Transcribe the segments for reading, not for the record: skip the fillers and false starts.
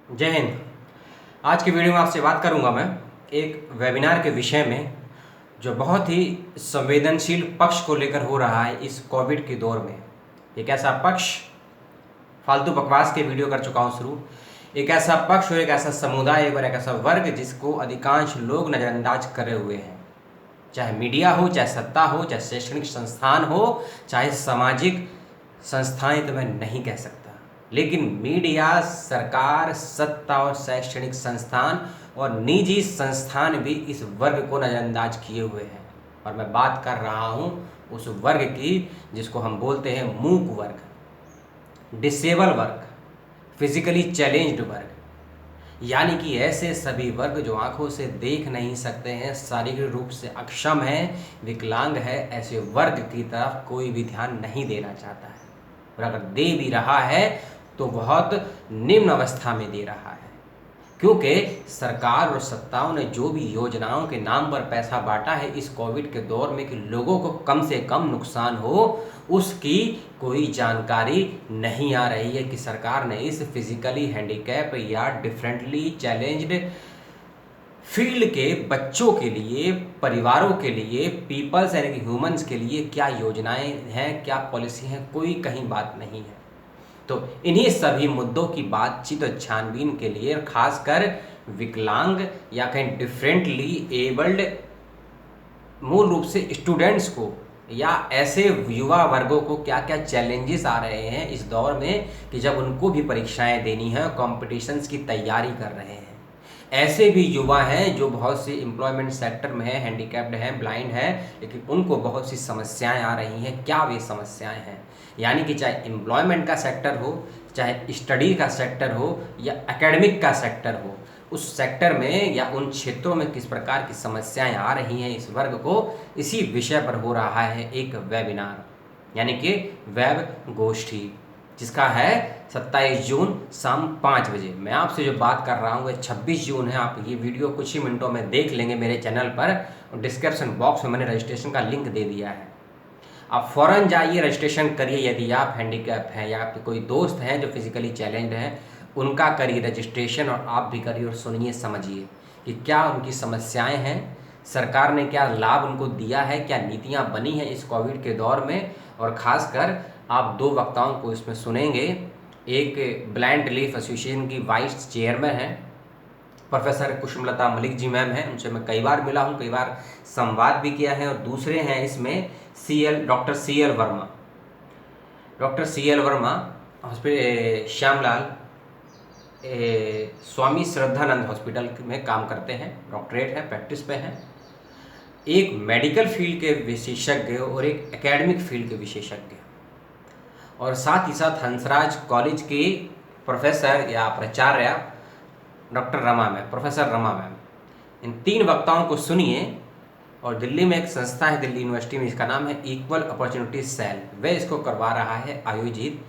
जय हिंद। आज की वीडियो में आपसे बात करूंगा मैं एक वेबिनार के विषय में जो बहुत ही संवेदनशील पक्ष को लेकर हो रहा है इस कोविड के दौर में। एक ऐसा पक्ष, फालतू बकवास के वीडियो कर चुका हूं शुरू, एक ऐसा पक्ष और एक ऐसा समुदाय और एक ऐसा वर्ग जिसको अधिकांश लोग नज़रअंदाज करे हुए हैं। चाहे मीडिया हो, चाहे सत्ता हो, चाहे शैक्षणिक संस्थान हो, चाहे सामाजिक संस्थाएं, तो मैं नहीं कह सकता, लेकिन मीडिया, सरकार, सत्ता और शैक्षणिक संस्थान और निजी संस्थान भी इस वर्ग को नज़रअंदाज किए हुए हैं। और मैं बात कर रहा हूं उस वर्ग की जिसको हम बोलते हैं मूक वर्ग, डिसेबल वर्ग, फिजिकली चैलेंज्ड वर्ग, यानी कि ऐसे सभी वर्ग जो आंखों से देख नहीं सकते हैं, शारीरिक रूप से अक्षम हैं, विकलांग है। ऐसे वर्ग की तरफ कोई भी ध्यान नहीं देना चाहता है, और अगर दे भी रहा है तो बहुत निम्न अवस्था में दे रहा है, क्योंकि सरकार और सत्ताओं ने जो भी योजनाओं के नाम पर पैसा बांटा है इस कोविड के दौर में कि लोगों को कम से कम नुकसान हो, उसकी कोई जानकारी नहीं आ रही है कि सरकार ने इस फिजिकली हैंडीकैप या डिफरेंटली चैलेंज्ड फील्ड के बच्चों के लिए, परिवारों के लिए, पीपल्स यानी कि ह्यूमंस के लिए क्या योजनाएं हैं, क्या पॉलिसी हैं, कोई कहीं बात नहीं है। तो इन्हीं सभी मुद्दों की बातचीत और छानबीन के लिए, खासकर विकलांग या कहीं डिफरेंटली एबल्ड मूल रूप से स्टूडेंट्स को या ऐसे युवा वर्गों को क्या क्या चैलेंजेस आ रहे हैं इस दौर में कि जब उनको भी परीक्षाएं देनी हैं, कॉम्पिटिशन्स की तैयारी कर रहे हैं। ऐसे भी युवा हैं जो बहुत सी एम्प्लॉयमेंट सेक्टर में हैं, हैंडीकैप्ड हैं, ब्लाइंड हैं, लेकिन उनको बहुत सी समस्याएं आ रही हैं। क्या वे समस्याएं हैं? यानी कि चाहे एम्प्लॉयमेंट का सेक्टर हो, चाहे स्टडी का सेक्टर हो या एकेडमिक का सेक्टर हो, उस सेक्टर में या उन क्षेत्रों में किस प्रकार की समस्याएं आ रही हैं इस वर्ग को, इसी विषय पर हो रहा है एक वेबिनार, यानी कि वेब गोष्ठी, जिसका है 27 जून शाम 5 बजे। मैं आपसे जो बात कर रहा हूँ 26 जून है। आप ये वीडियो कुछ ही मिनटों में देख लेंगे मेरे चैनल पर, और डिस्क्रिप्शन बॉक्स में मैंने रजिस्ट्रेशन का लिंक दे दिया है। आप फ़ौरन जाइए, रजिस्ट्रेशन करिए। यदि आप हैंडीकैप हैं या आपके कोई दोस्त हैं जो फिजिकली चैलेंज्ड हैं, उनका करिए रजिस्ट्रेशन, और आप भी करिए और सुनिए, समझिए कि क्या उनकी समस्याएं हैं, सरकार ने क्या लाभ उनको दिया है, क्या नीतियां बनी हैं इस कोविड के दौर में। और ख़ासकर आप दो वक्ताओं को इसमें सुनेंगे। एक ब्लाइंड रिलीफ एसोसिएशन की वाइस चेयरमैन हैं, प्रोफेसर कुसुमलता मलिक जी मैम हैं, उनसे मैं कई बार मिला हूँ, कई बार संवाद भी किया है। और दूसरे हैं इसमें doctor C L Verma. Doctor C L Verma hospital Shyamlal Swami Shraddhanand hospital में काम करते हैं, डॉक्टरेट है, प्रैक्टिस पे हैं। एक मेडिकल फील्ड के विशेषज्ञ और एक एकेडमिक फील्ड के विशेषज्ञ, और साथ ही साथ हंसराज कॉलेज की प्रोफेसर या प्राचार्य doctor Rama ma'am, professor Rama ma'am. इन तीन वक्ताओं को सुनिए। और दिल्ली में एक संस्था है, दिल्ली यूनिवर्सिटी में, इसका नाम है इक्वल अपॉर्चुनिटी सेल। वह इसको करवा रहा है आयोजित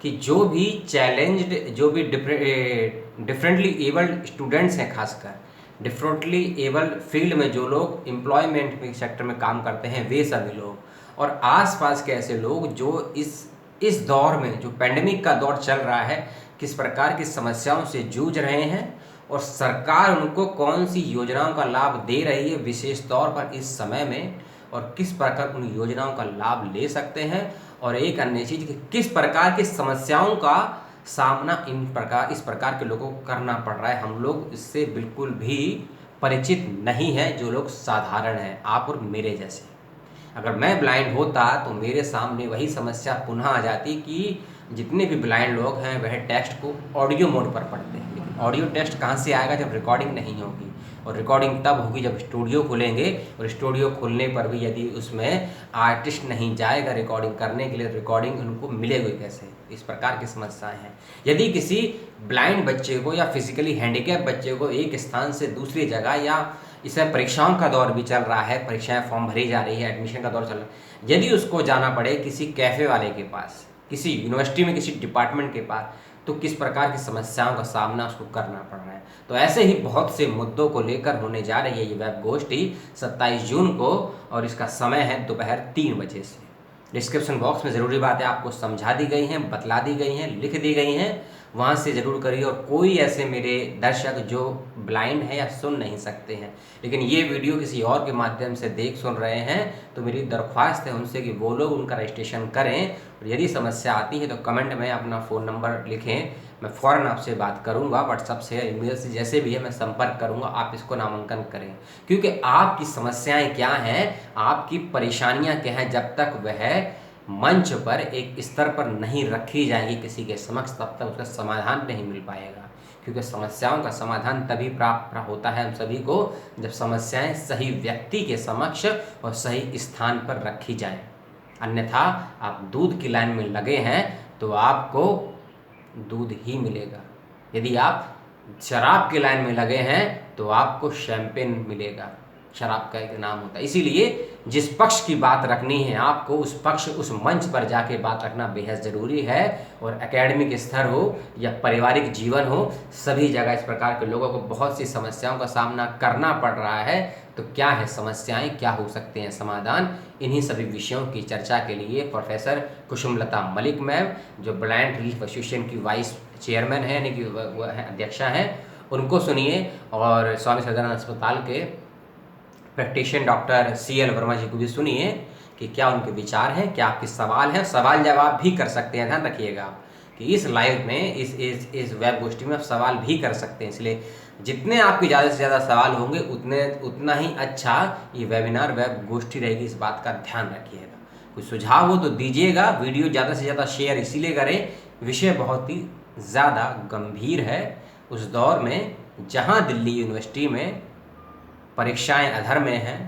कि जो भी चैलेंज्ड, जो भी डिफरेंटली एबल्ड स्टूडेंट्स हैं, खासकर डिफरेंटली एबल्ड फील्ड में जो लोग एम्प्लॉयमेंट में सेक्टर में काम करते हैं, वे सभी लोग, और आसपास के ऐसे लोग जो इस दौर में, जो पेंडेमिक का दौर चल रहा है, किस प्रकार की समस्याओं से जूझ रहे हैं और सरकार उनको कौन सी योजनाओं का लाभ दे रही है विशेष तौर पर इस समय में, और किस प्रकार उन योजनाओं का लाभ ले सकते हैं। और एक अन्य चीज़ कि किस प्रकार की समस्याओं का सामना इस प्रकार के लोगों को करना पड़ रहा है। हम लोग इससे बिल्कुल भी परिचित नहीं हैं, जो लोग साधारण हैं, आप और मेरे जैसे। अगर मैं ब्लाइंड होता तो मेरे सामने वही समस्या पुनः आ जाती कि जितने भी ब्लाइंड लोग हैं वह टेस्ट को ऑडियो मोड पर पढ़ते हैं, लेकिन ऑडियो टेस्ट कहाँ से आएगा जब रिकॉर्डिंग नहीं होगी। और रिकॉर्डिंग तब होगी जब स्टूडियो खोलेंगे, और स्टूडियो खोलने पर भी यदि उसमें आर्टिस्ट नहीं जाएगा रिकॉर्डिंग करने के लिए, रिकॉर्डिंग उनको मिलेगी कैसे। इस प्रकार की समस्याएं हैं। यदि किसी ब्लाइंड बच्चे को या फिजिकली हैंडीकैप बच्चे को एक स्थान से दूसरी जगह, या इसमें परीक्षाओं का दौर भी चल रहा है, परीक्षाएं फॉर्म भरी जा रही है, एडमिशन का दौर चल रहा है, यदि उसको जाना पड़े किसी कैफ़े वाले के पास, किसी यूनिवर्सिटी में किसी डिपार्टमेंट के पास, तो किस प्रकार की समस्याओं का सामना उसको करना पड़ रहा है। तो ऐसे ही बहुत से मुद्दों को लेकर होने जा रही है ये वेब गोष्ठी 27 जून को, और इसका समय है दोपहर 3 बजे से। डिस्क्रिप्शन बॉक्स में ज़रूरी बातें आपको समझा दी गई हैं, बतला दी गई हैं, लिख दी गई हैं। वहाँ से ज़रूर करिए। और कोई ऐसे मेरे दर्शक जो ब्लाइंड है या सुन नहीं सकते हैं, लेकिन ये वीडियो किसी और के माध्यम से देख सुन रहे हैं, तो मेरी दरख्वास्त है उनसे कि वो लोग उनका रजिस्ट्रेशन करें। और यदि समस्या आती है तो कमेंट में अपना फ़ोन नंबर लिखें, मैं फ़ौरन आपसे बात करूंगा। व्हाट्सअप से, ईमेल से, जैसे भी है मैं संपर्क करूंगा। आप इसको नामांकन करें, क्योंकि आपकी समस्याएं क्या हैं, आपकी परेशानियां क्या हैं, जब तक वह मंच पर एक स्तर पर नहीं रखी जाएगी किसी के समक्ष, तब तक उसका समाधान नहीं मिल पाएगा। क्योंकि समस्याओं का समाधान तभी प्राप्त होता है हम सभी को, जब समस्याएं सही व्यक्ति के समक्ष और सही स्थान पर रखी जाएं। अन्यथा आप दूध की लाइन में लगे हैं तो आपको दूध ही मिलेगा। यदि आप शराब की लाइन में लगे हैं तो आपको शैंपेन मिलेगा। शराब का एक नाम होता है। इसीलिए जिस पक्ष की बात रखनी है आपको, उस पक्ष, उस मंच पर जाके बात रखना बेहद ज़रूरी है। और एकेडमिक स्तर हो या पारिवारिक जीवन हो, सभी जगह इस प्रकार के लोगों को बहुत सी समस्याओं का सामना करना पड़ रहा है। तो क्या है समस्याएं, क्या हो सकते हैं समाधान, इन्हीं सभी विषयों की चर्चा के लिए प्रोफेसर कुसुमलता मलिक मैम, जो ब्लाइंड रिलीफ एसोसिएशन की वाइस चेयरमैन है, यानी कि वह अध्यक्षा हैं, उनको सुनिए। और स्वामी सदानंद अस्पताल के प्रैक्टिशनर डॉक्टर CL वर्मा जी को भी सुनिए कि क्या उनके विचार हैं, क्या आपके सवाल हैं। सवाल जवाब भी कर सकते हैं, ध्यान रखिएगा कि इस लाइव में, इस वेब गोष्ठी में आप सवाल भी कर सकते हैं। इसलिए जितने आपके ज़्यादा से ज़्यादा सवाल होंगे उतना ही अच्छा ये वेबिनार, वेब गोष्ठी रहेगी। इस बात का ध्यान रखिएगा। कोई सुझाव हो तो दीजिएगा। वीडियो ज़्यादा से ज़्यादा शेयर इसीलिए करें, विषय बहुत ही ज़्यादा गंभीर है। उस दौर में जहाँ दिल्ली यूनिवर्सिटी में परीक्षाएं अधर में हैं,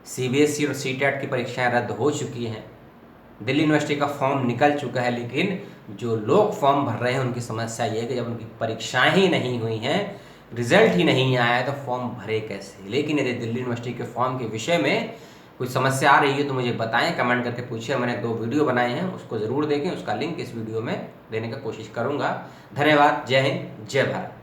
CBSE और CTET की परीक्षाएं रद्द हो चुकी हैं, दिल्ली यूनिवर्सिटी का फॉर्म निकल चुका है, लेकिन जो लोग फॉर्म भर रहे हैं उनकी समस्या ये है कि जब उनकी परीक्षाएं ही नहीं हुई हैं, रिजल्ट ही नहीं आया है, तो फॉर्म भरे कैसे। लेकिन यदि दिल्ली यूनिवर्सिटी के फॉर्म के विषय में कोई समस्या आ रही है तो मुझे बताएं, कमेंट करके पूछिए। मैंने 2 वीडियो बनाए हैं, उसको ज़रूर देखें। उसका लिंक इस वीडियो में देने का कोशिश करूँगा। धन्यवाद। जय हिंद, जय भारत।